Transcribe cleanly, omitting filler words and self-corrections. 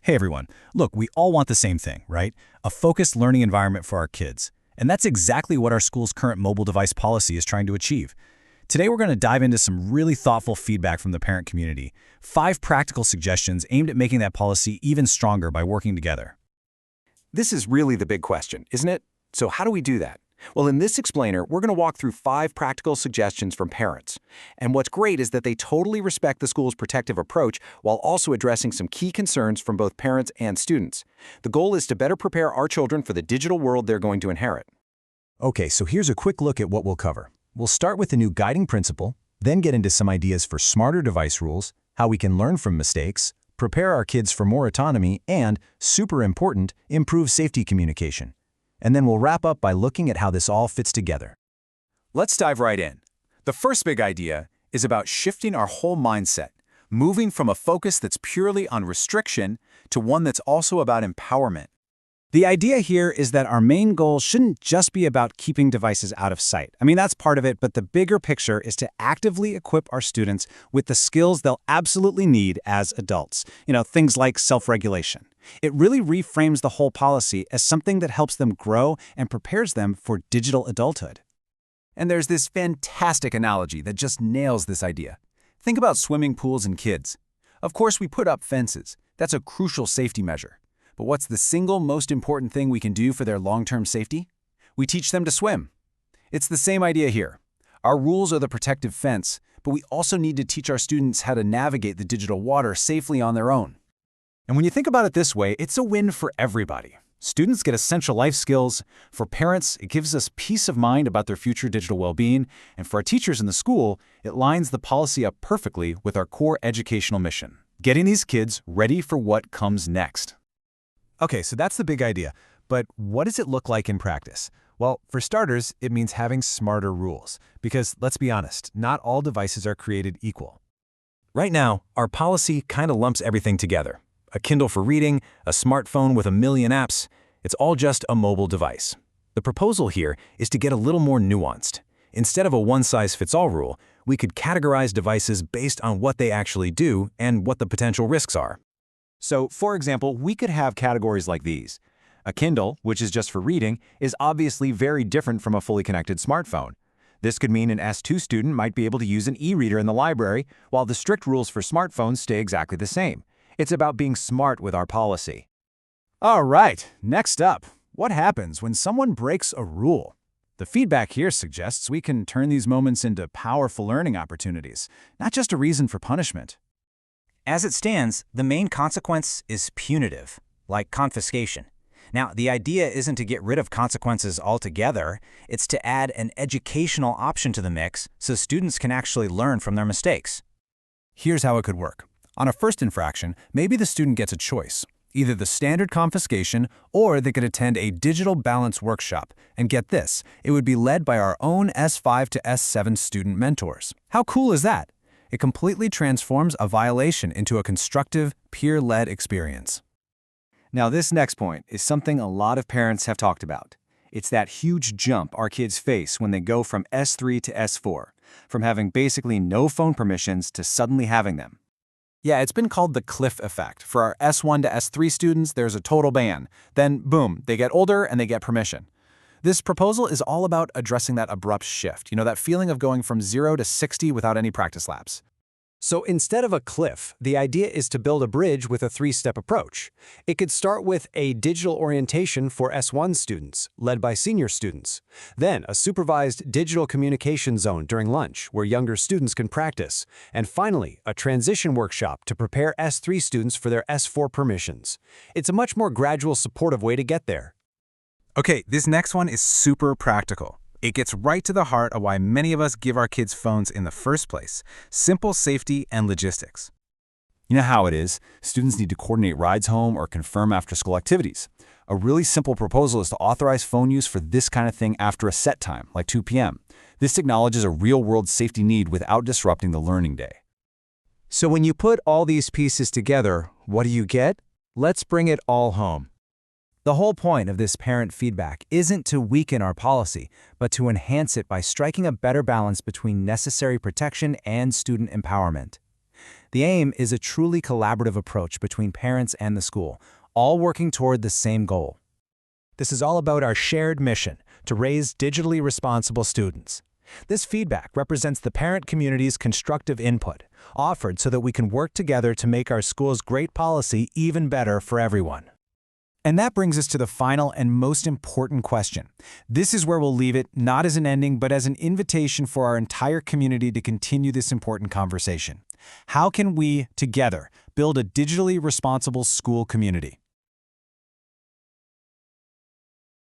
Hey everyone, look, we all want the same thing, right? A focused learning environment for our kids. And that's exactly what our school's current mobile device policy is trying to achieve. Today we're going to dive into some really thoughtful feedback from the parent community, 5 practical suggestions aimed at making that policy even stronger by working together. This is really the big question, isn't it? So how do we do that? Well, in this explainer, we're going to walk through 5 practical suggestions from parents. And what's great is that they totally respect the school's protective approach while also addressing some key concerns from both parents and students. The goal is to better prepare our children for the digital world they're going to inherit. Okay, so here's a quick look at what we'll cover. We'll start with the new guiding principle, then get into some ideas for smarter device rules, how we can learn from mistakes, prepare our kids for more autonomy, and, super important, improve safety communication. And then we'll wrap up by looking at how this all fits together. Let's dive right in. The first big idea is about shifting our whole mindset, moving from a focus that's purely on restriction to one that's also about empowerment. The idea here is that our main goal shouldn't just be about keeping devices out of sight. I mean, that's part of it, but the bigger picture is to actively equip our students with the skills they'll absolutely need as adults. Things like self-regulation. It really reframes the whole policy as something that helps them grow and prepares them for digital adulthood. And there's this fantastic analogy that just nails this idea. Think about swimming pools and kids. Of course, we put up fences. That's a crucial safety measure. But what's the single most important thing we can do for their long-term safety? We teach them to swim. It's the same idea here. Our rules are the protective fence, but we also need to teach our students how to navigate the digital water safely on their own. And when you think about it this way, it's a win for everybody. Students get essential life skills. For parents, it gives us peace of mind about their future digital well-being. And for our teachers in the school, it lines the policy up perfectly with our core educational mission, getting these kids ready for what comes next. Okay, so that's the big idea. But what does it look like in practice? Well, for starters, it means having smarter rules. Because let's be honest, not all devices are created equal. Right now, our policy kind of lumps everything together. A Kindle for reading, a smartphone with a million apps, it's all just a mobile device. The proposal here is to get a little more nuanced. Instead of a one-size-fits-all rule, we could categorize devices based on what they actually do and what the potential risks are. So, for example, we could have categories like these. A Kindle, which is just for reading, is obviously very different from a fully connected smartphone. This could mean an S2 student might be able to use an e-reader in the library, while the strict rules for smartphones stay exactly the same. It's about being smart with our policy. All right, next up, what happens when someone breaks a rule? The feedback here suggests we can turn these moments into powerful learning opportunities, not just a reason for punishment. As it stands, the main consequence is punitive, like confiscation. Now, the idea isn't to get rid of consequences altogether, it's to add an educational option to the mix so students can actually learn from their mistakes. Here's how it could work. On a first infraction, maybe the student gets a choice, either the standard confiscation or they could attend a digital balance workshop. And get this, it would be led by our own S5 to S7 student mentors. How cool is that? It completely transforms a violation into a constructive, peer-led experience. Now, this next point is something a lot of parents have talked about. It's that huge jump our kids face when they go from S3 to S4, from having basically no phone permissions to suddenly having them. Yeah, it's been called the cliff effect. For our S1 to S3 students, there's a total ban. Then, boom, they get older and they get permission. This proposal is all about addressing that abrupt shift, that feeling of going from 0 to 60 without any practice labs. So instead of a cliff, the idea is to build a bridge with a 3-step approach. It could start with a digital orientation for S1 students, led by senior students. Then a supervised digital communication zone during lunch, where younger students can practice. And finally, a transition workshop to prepare S3 students for their S4 permissions. It's a much more gradual, supportive way to get there. Okay, this next one is super practical. It gets right to the heart of why many of us give our kids phones in the first place: simple safety and logistics. You know how it is. Students need to coordinate rides home or confirm after-school activities. A really simple proposal is to authorize phone use for this kind of thing after a set time, like 2 p.m. This acknowledges a real-world safety need without disrupting the learning day. So when you put all these pieces together, what do you get? Let's bring it all home. The whole point of this parent feedback isn't to weaken our policy, but to enhance it by striking a better balance between necessary protection and student empowerment. The aim is a truly collaborative approach between parents and the school, all working toward the same goal. This is all about our shared mission to raise digitally responsible students. This feedback represents the parent community's constructive input, offered so that we can work together to make our school's great policy even better for everyone. And that brings us to the final and most important question. This is where we'll leave it, not as an ending, but as an invitation for our entire community to continue this important conversation. How can we, together, build a digitally responsible school community?